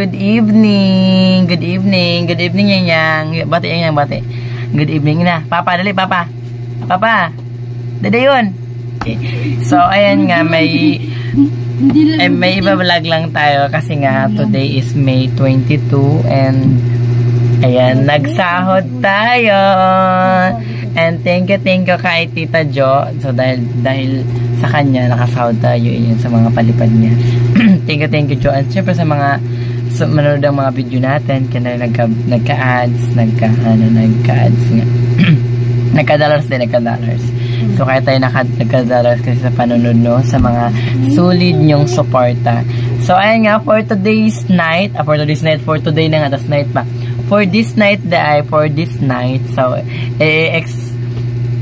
good evening. Good evening. Good evening, Yang. Bati, Yang, bati. Good evening na. Papa, dali, Papa. Papa. Dali yun. Okay. So, ayan nga, may iba-vlog lang tayo kasi nga, today is May 22 and ayan, nagsahod tayo. And thank you kay Tita Jo. So, dahil sa kanya, nakasahod tayo yun sa mga palipad niya. Thank you, Jo. And syempre sa mga manonood ang mga video natin, kaya nagka-ads nga. Nagka-dollars din, nagka-dollars. So, kaya tayo nagka-dollars kasi sa panonood, no? Sa mga solid nyong suporta. So, ayan nga, for today's night, for today na nga, tas night pa. For this night, so,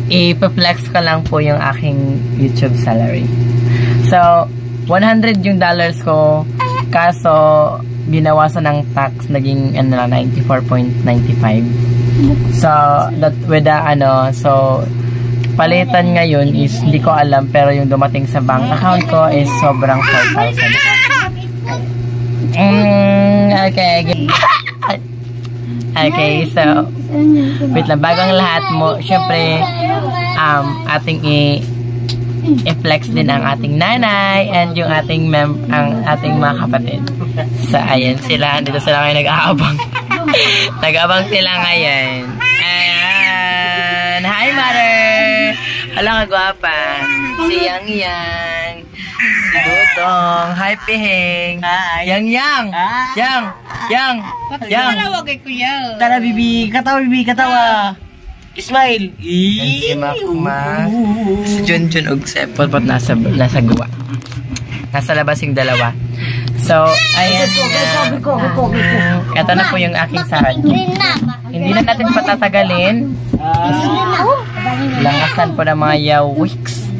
i-flex ka lang po yung aking YouTube salary. So, 100 yung dollars ko, kaso, binawasan ng tax, naging, 94.95. So, that with the, so, palitan ngayon is, hindi ko alam, pero yung dumating sa bank account ko is sobrang 4,000. Okay, so, wait lang, bago ang lahat mo, syempre, ating i-flex din ang ating nanay and yung ating ating mga kapatid. So, ayan sila, dito sila ngayon nag-aabang. Nag-aabang sila ngayon. Ayan! Hi, Mother! Hala ka gwapa. Si Yang. Si Dudong. Hi, Piheng. Yang. Tara, bibi. Katawa. Smile. Si Makma. Si Junjun og Sepol pot nasa guwa. Nasa labas yung dalawa. So, ayan nga. Ito na po yung aking sahod. Hindi na natin patatagalin. Langasan po ng mga yawiks.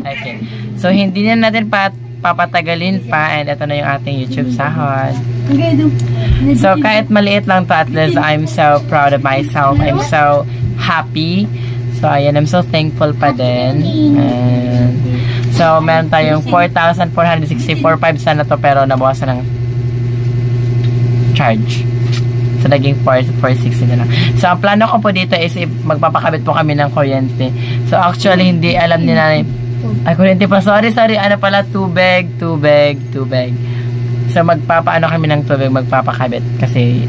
Okay. So, hindi na natin papatagalin pa. And ito na yung ating YouTube sahod. So, kahit maliit lang to, at least I'm so proud of myself. I'm so happy. So, ayan, I'm so thankful pa din. And, so, meron tayong 4,464.5 sana to, pero nabawasan ng charge. So, naging 4,460 na lang. So, ang plano ko po dito is magpapakabit po kami ng kuryente. So, actually, hindi alam nila ay, kuryente pa. Sorry. Ano pala? Tubig. So, magpapaano kami ng tubig, magpapakabit. Kasi,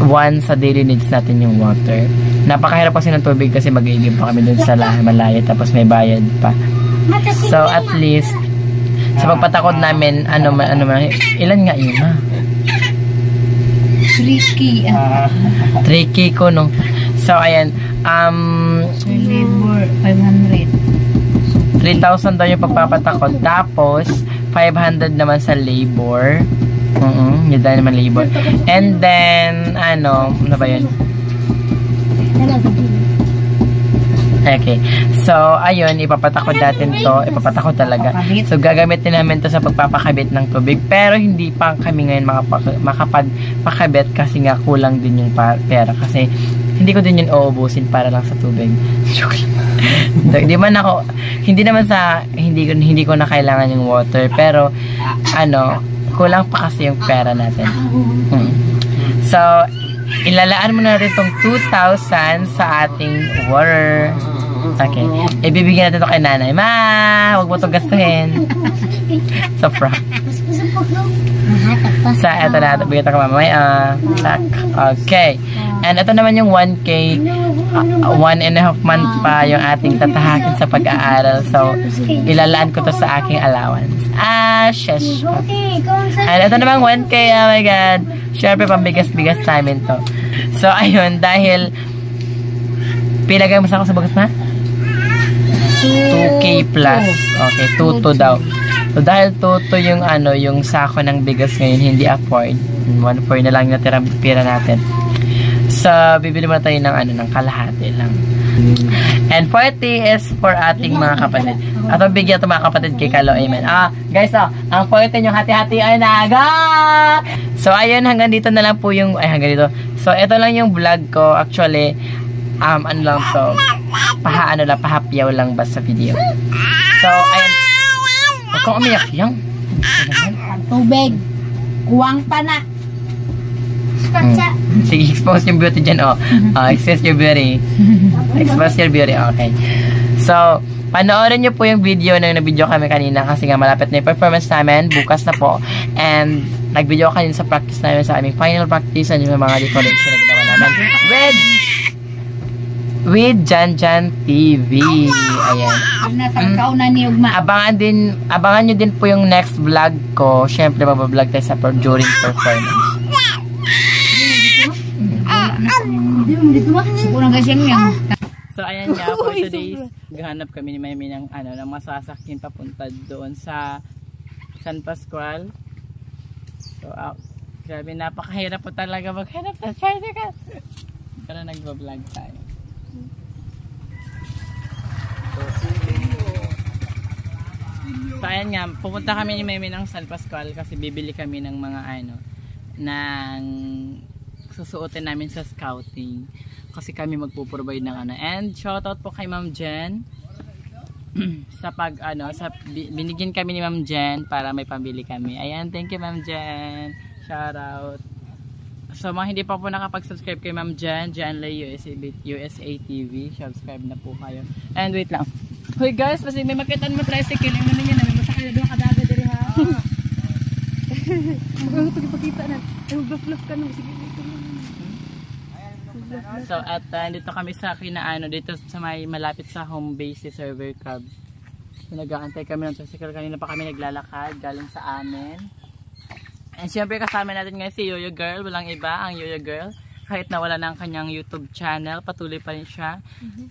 one sa daily needs natin yung water. Napakahirap kasi ng tubig kasi mag-iigib pa kami dun sa malayo. Tapos may bayad pa. So, at least, sa pagpatakod namin, ilan nga yun, ha? 3K ko, no? So, ayan, labor, 500. 3,000 daw yung pagpapatakod. Tapos, 500 naman sa labor. Yun dahil naman labor. And then, ano ba yun? Okay. So, ayun, ipapatakod natin to. Ipapatakod talaga. So, gagamitin namin to sa pagpapakabit ng tubig. Pero, hindi pa kami ngayon makapagpakabit kasi nga kulang din yung pera. Kasi, hindi ko din yun uubusin para lang sa tubig. Hindi ko na kailangan yung water. Pero, kulang pa kasi yung pera natin. So, ilalaan mo na rin itong 2,000 sa ating water. Okay. Ibibigyan natin ito kay nanay. Ma, huwag mo itong gastuhin. So, so, eto na. Bigyan ito ka mamaya. Okay. And ito naman yung 1K, 1.5 month pa yung ating tatahakin sa pag-aaral. So, ilalaan ko to sa aking allowance. Shush. And ito naman 1K, oh my God. Siyempre, pambigas-bigas namin to. So, ayun, dahil pilagay mo sa ako sa bagas na? 2K plus. Okay, 2 daw. So, dahil 2 yung yung sako ng bigas ngayon, hindi afford. 1/4 na lang yung natirang pira natin. So, bibili mo na tayo ng kalahati lang. And 40 is for ating mga kapatid. At ang bigyan ito mga kapatid kay Kalo. Amen. Guys, ang 40 yung hati-hati ay naga! So, ayun, hanggang dito na lang po yung, hanggang dito. So, ito lang yung vlog ko. Actually, lang to. Pahapyaw lang ba sa video. So, ayun. Huwag kong umiyak yung. Tubig. Kuwang pa na. Sige, expose yung beauty dyan, oh. Expose your beauty. Expose your beauty, okay. So, panoorin nyo po yung video na nag-video kami kanina kasi nga malapit na yung performance namin. Bukas na po. And, nag-video kanina sa practice namin sa aming final practice and yung mga decoration na ginawa namin. With Jan TV. Ayan. Natangkaw na ni Ugma. Abangan nyo din po yung next vlog ko. Siyempre, mabablog tayo sa during performance. So, ayan nga, for today's gahanap kami ni Maymi ng, ng masasakyan papunta doon sa San Pascual. So, grabe, napakahirap po talaga maghanap sa tricycle. Pero nagbablog tayo. So, ayan nga, pupunta kami ni Maymi ng San Pascual kasi bibili kami ng mga, ng susuotin namin sa scouting. Kasi kami magpo-provide ng And shoutout po kay Ma'am Jen. Sa binigyan kami ni Ma'am Jen para may pambili kami. Ayan, thank you Ma'am Jen. Shoutout. So mga hindi pa po nakapag-subscribe kay Ma'am Jen, Janlay USA TV, subscribe na po kayo. And wait lang. Hoy guys, kasi may makitaan mo tricycle, yung naman yan, may masakay na doon kadaga diri ha. Magpagpakita na. Mag-fluff ka nung sige. So at dito kami sa dito sa may malapit sa home base si Server Cub. So nag-aantay kami ng tricycle, kanina pa kami naglalakad galing sa amin. And syempre kasama natin ngayon si Yoyo Girl, walang iba ang Yoyo Girl. Kahit nawala na ang kanyang YouTube channel, patuloy pa rin siya.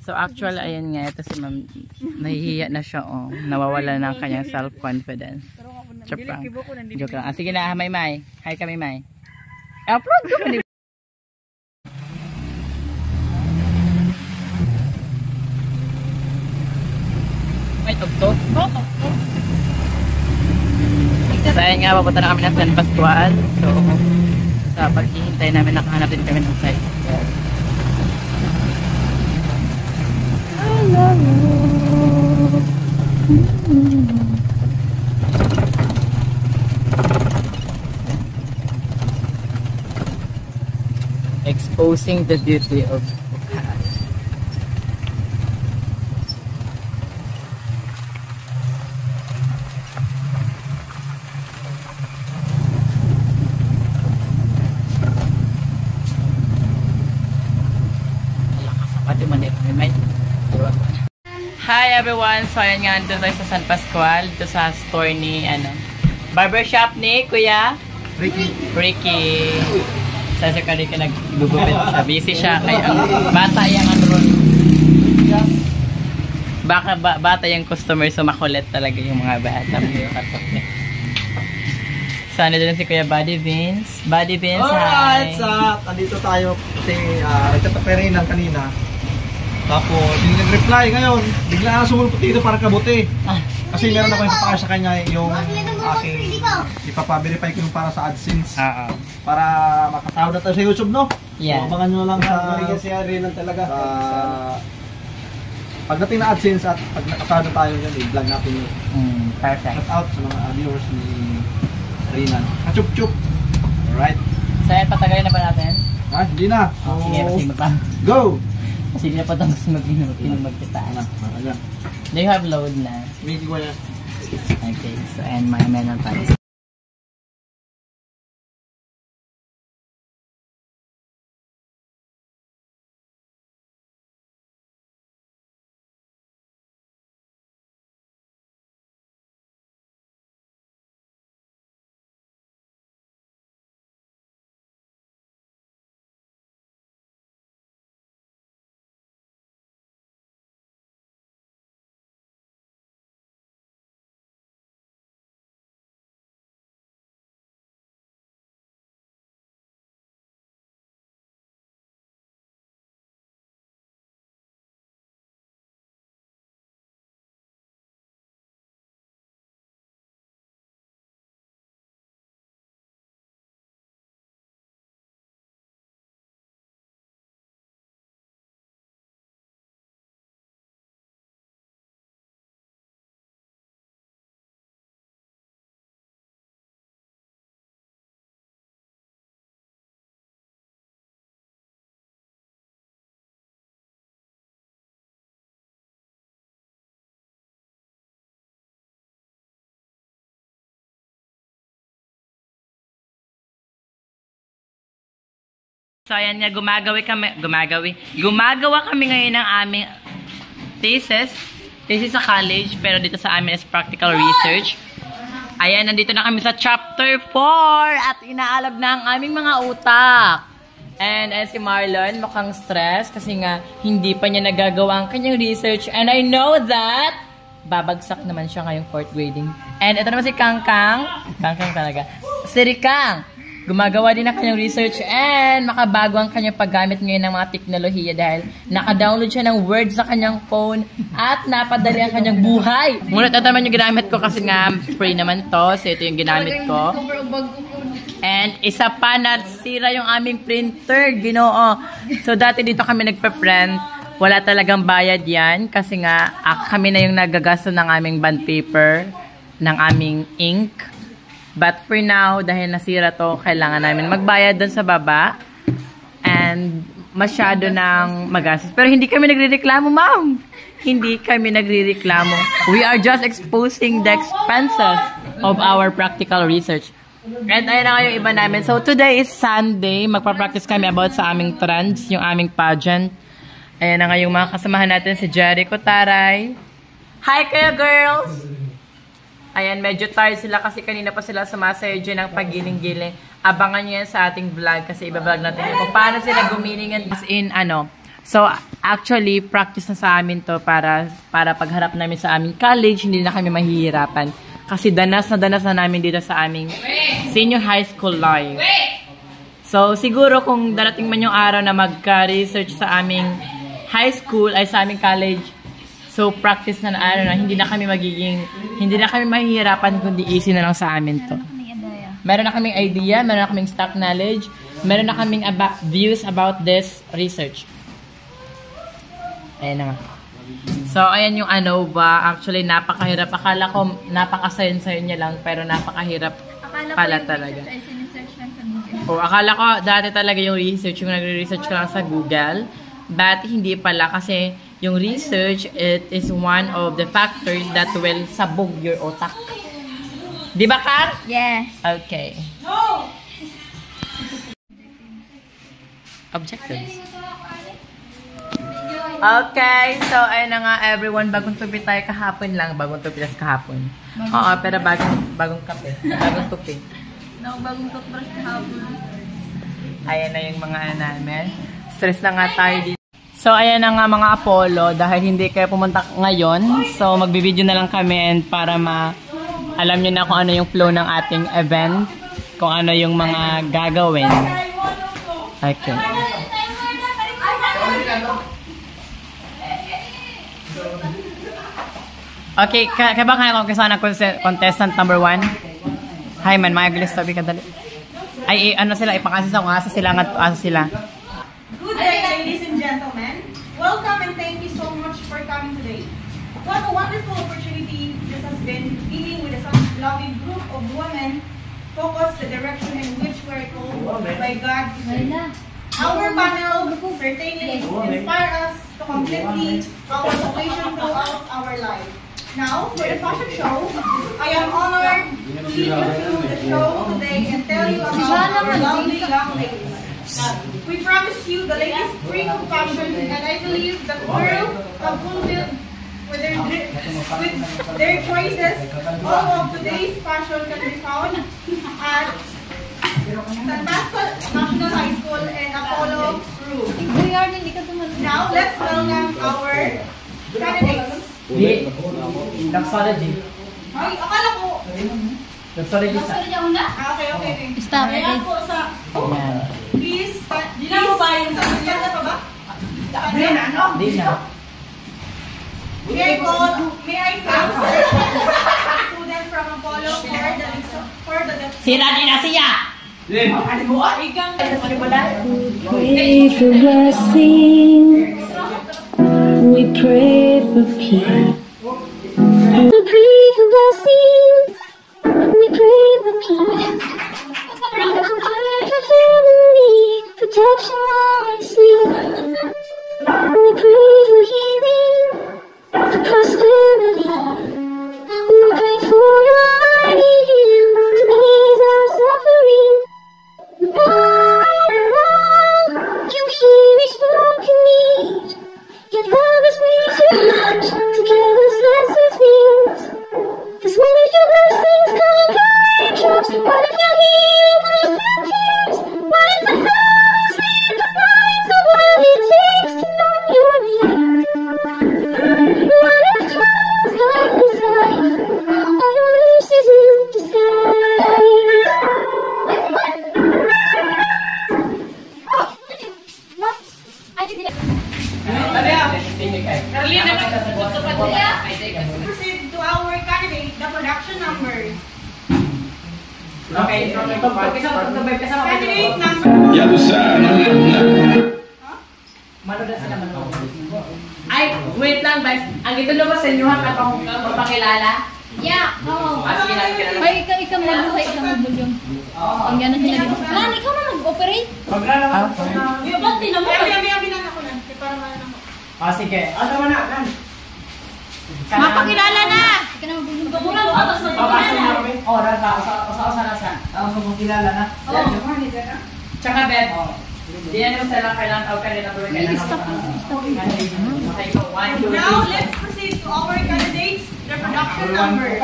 So actually ayan nga, ito si Ma'am, nahihiya na siya, nawawala na ang kanyang self-confidence. Joke lang. Joke lang. Sige na, May. Hi ka May. Upload ko pa. May tugtog? So ayun nga, papunta na kami ng San Pascual. So sa paghihintay namin, nakahanap din kami ng site. Exposing the beauty of Hi everyone! So ayan nga, dito tayo sa San Pascual, dito sa store ni, barbershop ni Kuya? Ricky. Sa ka Ricky nagbubupit siya. Busy siya, kaya ang bata yung bata yung customer, so makulit talaga yung mga bata. So ano din si Kuya Buddy Vince. Buddy Vince, alright, hi! Andito tayo kasi nagtataperin kanina. Tapos, yung nag-reply ngayon, bigla na sumulpot dito para kabuti. Kasi meron ako ipapakaya sa kanya yung aking ipapa-verify ko yung para sa AdSense. Para makasahod na tayo sa YouTube, no? Yeah. So, abangan nyo lang talaga. Pagdating na AdSense at pag nakasahod na tayo yun, i-vlog natin yun. Perfect. Shout out sa mga viewers ni Rinan. Kachup-chup! Alright. So, patagalin na ba natin? Hindi na. So, sige pa. go! Kasi hindi na pa tapos magkitaan. Do you have load na? Hindi ko yan. Okay, so and my men on So, ayan nga, gumagawa kami ngayon ng aming thesis sa college, pero dito sa amin is practical research. Ayan, nandito na kami sa chapter 4 at inaalab na ang aming mga utak. And si Marlon, mukhang stress kasi nga hindi pa niya nagagawa ang kanyang research. And I know that babagsak naman siya ngayong 4th grading. And ito naman si Kangkang. Kangkang talaga. Si Rikang. Gumagawa din ng kanyang research and makabago ang kanyang paggamit ngayon ng mga teknolohiya dahil naka-download siya ng Word sa kanyang phone at napadali ang kanyang buhay. Ngunit ito naman yung ginamit ko kasi nga free naman to. So ito yung ginamit ko. And isa pa, nasira yung aming printer. Ginoo. So dati dito kami nagpa-print. Wala talagang bayad yan kasi nga kami na yung nagagasto ng aming bond paper, ng aming ink. But for now, dahil nasira to, kailangan namin magbayad doon sa baba. And masyado ng magastos. Pero hindi kami nagrereklamo, ma'am. Hindi kami nagrereklamo. We are just exposing the expenses of our practical research. And ayun na nga yung iba namin. So today is Sunday. Magpa-practice kami about sa aming trends, yung aming pageant. Ayan na nga yung mga kasamahan natin, si Jericho Taray. Hi kayo, girls! Ayan, medyo tired sila kasi kanina pa sila sumasayo dyan ng pagiling-giling. Abangan nyo yan sa ating vlog kasi ibablog natin yun kung paano sila gumilingan. As in, so actually, practice na sa amin to para pagharap namin sa aming college, hindi na kami mahihirapan. Kasi danas na namin dito sa aming senior high school life. So, siguro kung darating man yung araw na magka-research sa aming high school, ay sa aming college, so, practice na hindi na kami mahihirapan kundi easy na lang sa amin to. Meron na kaming idea, meron na kaming stock knowledge, meron na kaming views about this research. Ayan na nga. So, ayan yung actually napakahirap. Akala ko napakasayon-sayo niya lang, pero napakahirap pala talaga. Akala ko dati talaga yung research, yung nagre-research ko lang sa Google, but hindi pala kasi yung research, it is one of the factors that will sabog your otak. Di ba, Kar? Yes. Okay. Objectives. Okay, so ayun na nga everyone, bagong tupi tayo kahapon lang. Bagong tupi tas kahapon. Oo, pero bagong kape. Bagong tupi. Bagong toothbrush kahapon. Ayan na yung mga namin. Stress na nga tayo dito. So, ayan na nga mga Apollo, dahil hindi kayo pumunta ngayon, so magbibideo na lang kami and para alam nyo na kung ano yung flow ng ating event, kung ano yung mga gagawin. Okay. Okay, kaya ba kaya kung kasana contestant number 1? Hi man, mga gulis, sabi ka dali. Ay, sila, ipangasa sila, asa sila. Good day, ladies and gentlemen. Welcome and thank you so much for coming today. What a wonderful opportunity this has been, dealing with such a loving group of women, focus the direction in which we are told by God. Our panel certainly inspire us to completely our vocation throughout our life. Now, for the fashion show, I am honored to lead you through the show today and tell you about our lovely young ladies. We promise you the latest spring of fashion, and I believe that girls have fulfilled with their choices. All of today's fashion can be found at San Pascual National High School and Apollo Room. Now, let's welcome our candidates. Doxology. Ay, akala ko. Doxology. Okay. Stop. Ayan po sa... Please, di na mo ba yung sa pa ba? Di na. May I thank student from Apollo for the Sira din na siya! Pray for blessings. We pray for peace. We pray for blessings. We pray for peace. Freedom for family. Protection while I sleep. We pray for healing. For prosperity. We pray for your mighty hand to ease our suffering. Proceed to our candidate, the production numbers. Okay, so Candidate number 1. Ya lu sana. Ay, wait lang guys. Ang ito na ba sa inyo ha? Magpakilala? Yeah, oo. Sige na. Ay, ikaw mabuhay, ikaw mabulyong. Ang gano'n sila dito. Lan, ikaw na mag-operate. Yung ba't tinamo? May bilang ako lang. Para malang ako. Sige. Asa mo na? Mapakilala na! Ikaw na mabulyong. Mura mo atas na Papasok na kami. Oras na. Usa na. Makilala na. Tsaka Ben. Di ano sila kailangan tawag kanila. Now, let's proceed to our candidates, the production numbers.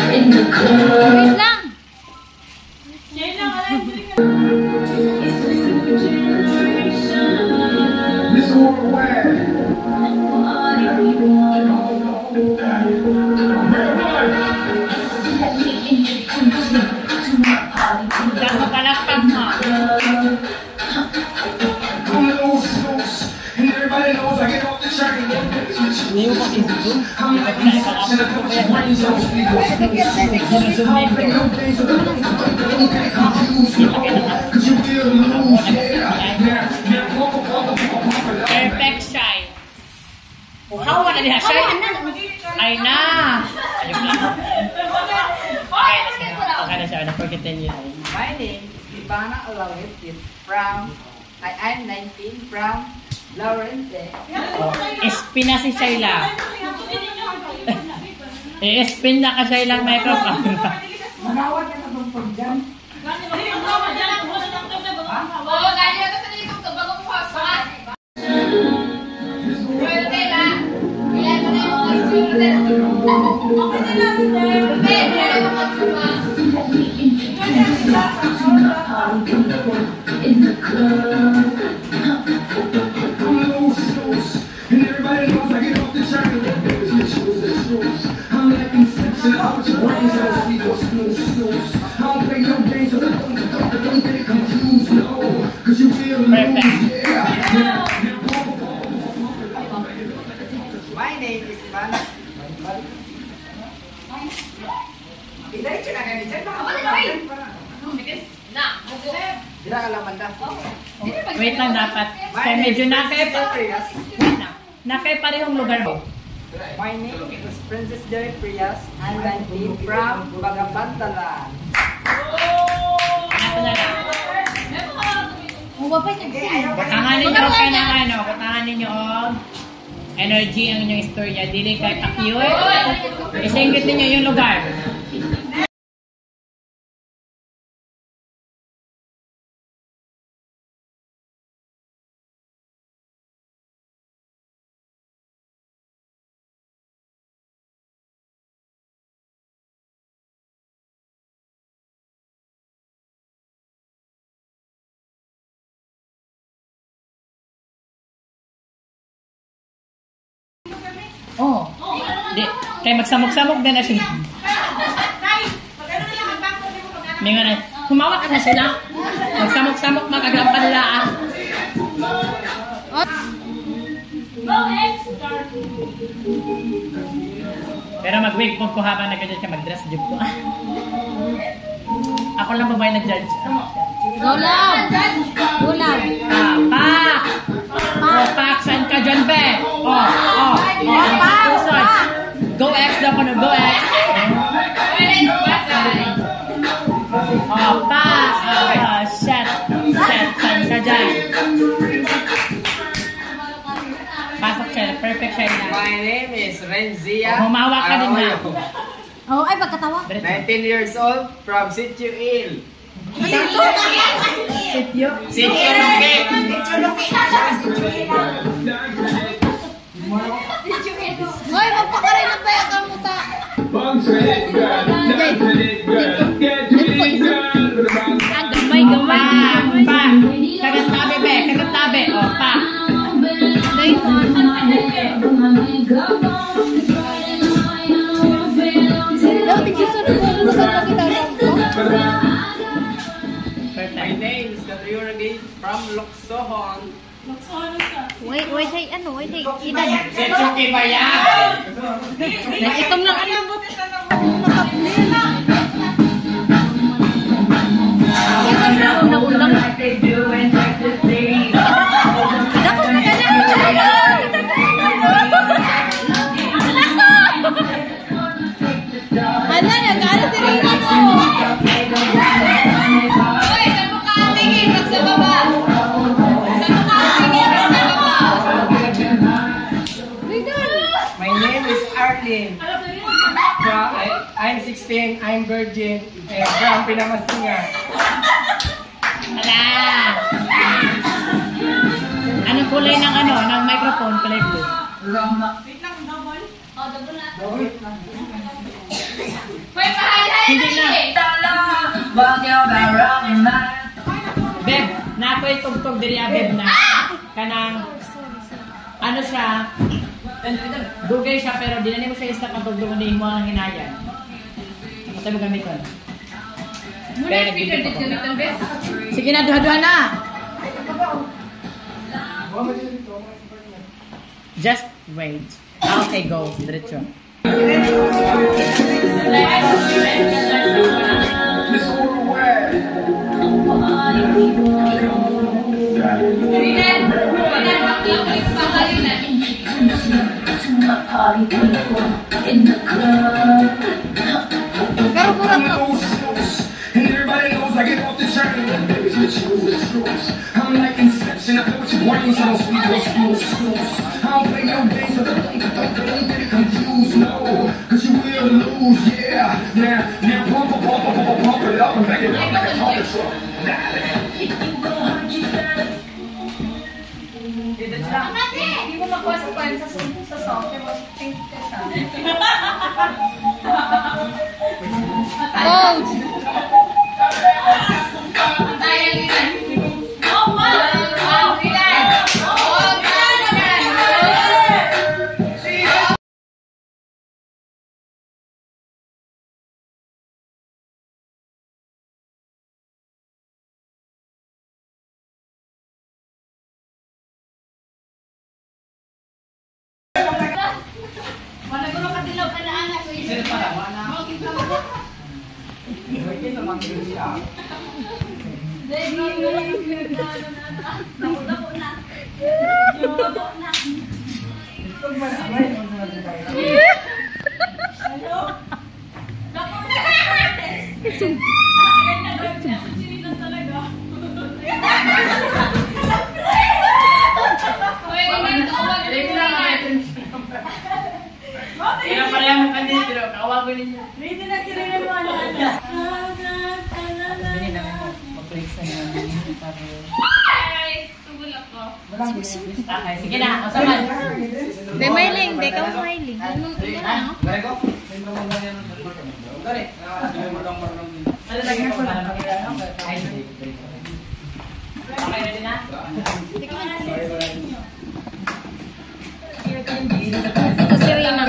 Wait lang! Perfect shine. Hawa na niya shine. Ay na. Ayun na. Okay na siya. Na-continue. My name is Ivana Alawit from, I'm 19 from Lawrence. Spin na si Shayla. I-spin na ka Shayla ang microphone. Manawag ka sa tungkol dyan. Oo, kaya ka sa likod ka bago mo hasan. Well, Tela. Ilan mo na yung mga student. Okay na lang, Tela. Ilan mo mga student. In the club. And everybody knows I get off the train. I'm like Inception, I put your brains on the snooze. I don't play no games, so don't get it confused, no. Cause you feel lose, yeah. My name is Ivana. Diretso na ganyan dyan. Na, Dira ka lang banda. Wait lang dapat. Kaya medyo nakay parehong lugar mo. My name is Princess Joy Prias. I'm 19 from Bagabantalan. Ano na lang. Kutangan ninyo ka ng ano, kutangan ninyo og energy ang inyong istorya. Dili kay pa-cute. Isinggit ninyo yung lugar. Oh. Di, kay magsamok-samok din na siya. May nga na, humawak na sila. Magsamok-samok magagalang panilaan. Pero mag-wig po ko habang nag-judge ka, mag-dress jib ko. Ako lang ba ba nag-judge? Go lang! Go lang! Pak! Oh, Pak, saan ka dyan, be? Oh. Go X daw ko na, go X. Oh, Pak! Set, saan ka dyan? Pasok siya, perfect siya na. My name is Renzia. Humawak ka din na. Oh, ay, pagkatawa. 19 years old from Sitio Il. Sityo? Sitio Luque. Hoy, magpakaray na ba yung kamuta? Ang gamay. Pa! Kagat tabi, be. Kagat tabi. Oh, pa! Daw, tigsusunod mo. Gusto ko kita lang ko. My name is Catriona Gate from Locsohon. Wait, say, ano, wait, say, idan. Sitio Kibayan. Itom lang, ano, unang-unang. Dako na ka na. Hala, nag-ano si Rina mo? Hoy, saan mo ka tingin? Pag sa baba. Saan mo ka tingin? Pag sa baba. My name is Arlene. I'm 16, I'm virgin, and from Pinamasingan. Hala! Anong kulay ng ano, ng microphone? Kulay blue. Wait lang, double. Oh, double na. Hindi na. Beb, na ako itugtog diri Beb na. Kanang, ano siya, dugay siya pero di na mo siya isa pagtugtog hindi mo ang hinayan. Basta mo gamiton. Muna speaker dito gamiton, Beb. Sige na, duha-duha na. Just wait. Okay, go. Diretso. And everybody knows I get off the train. Baby's with you, it's rules. I'm like Inception, I play with your brains, I don't speak those schools. I don't play no games, so don't get it confused, no. Cause you will lose, yeah. Now pump it up and back it up like a toilet truck. Hindi mo makuha sa pan sa song. Kaya mas pink ka siya. Coach! Kaya pareha mo kanina, pero kawago ninyo. Ready na sila ng mga Hindi namin mo. Mag-place na namin. Sige na, kasaman. Be, Marling. Be, ka Marling. Ano lagi mo para makita? Ay, okay, ready na? Ito si Rina.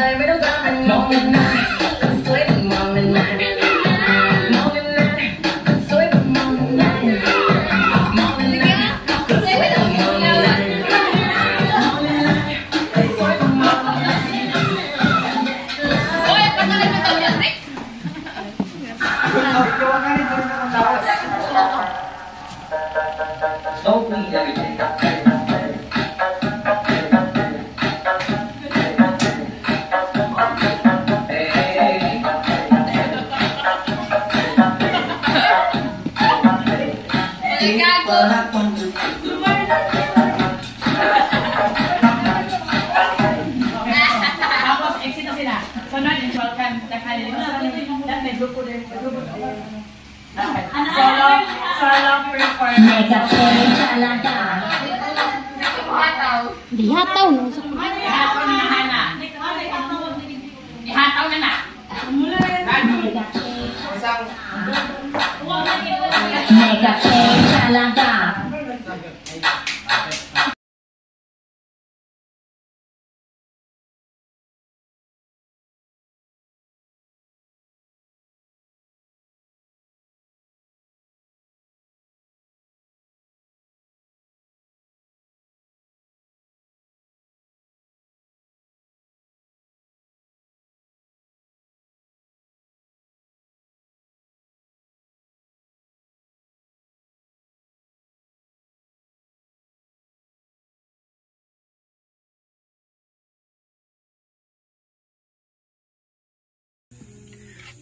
Tapos, exit na sila. Sunod, and welcome. That may grupo din. Okay. Solo performance. Dihataw no. Ihataw na na, Hana. Ihataw na na.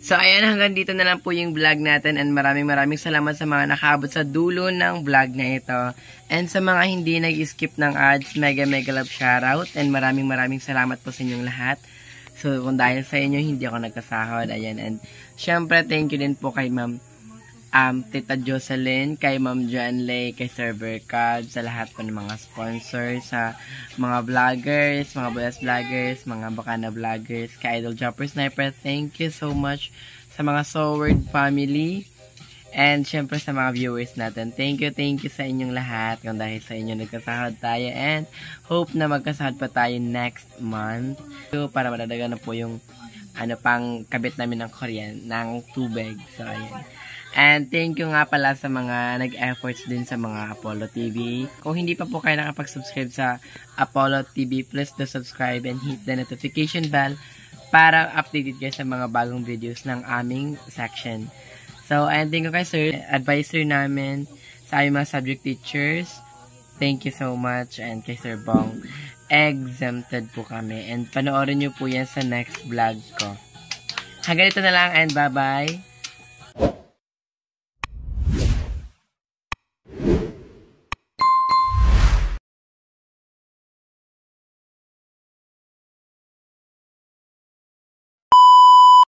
So, ayan, hanggang dito na lang po yung vlog natin and maraming salamat sa mga nakaabot sa dulo ng vlog na ito. And sa mga hindi nag-skip ng ads, mega love shoutout and maraming salamat po sa inyong lahat. So, kung dahil sa inyo, hindi ako nagkasahod. Ayan, and syempre, thank you din po kay Ma'am Tita Jocelyn, kay Ma'am Joan Lay, kay Sir Bercad, sa lahat po ng mga sponsors, sa mga vloggers, mga boys vloggers, mga bakana vloggers, kay Idol Jumper Sniper, thank you so much sa mga Soward family, and syempre sa mga viewers natin, thank you sa inyong lahat, kung dahil sa inyo nagkasahod tayo, and hope na magkasahod pa tayo next month, so, para madadagan na po yung pang kabit namin ng Korean, ng tubig, so ayan. And thank you nga pala sa mga nag-efforts din sa mga Apollo TV. Kung hindi pa po kayo nakapag-subscribe sa Apollo TV, please do subscribe and hit the notification bell para updated kayo sa mga bagong videos ng aming section. So, and thank you kay Sir, advisor namin, sa aming mga subject teachers. Thank you so much. And kay Sir Bong, exempted po kami. And panoorin nyo po yan sa next vlog ko. Hanggang dito na lang and bye-bye.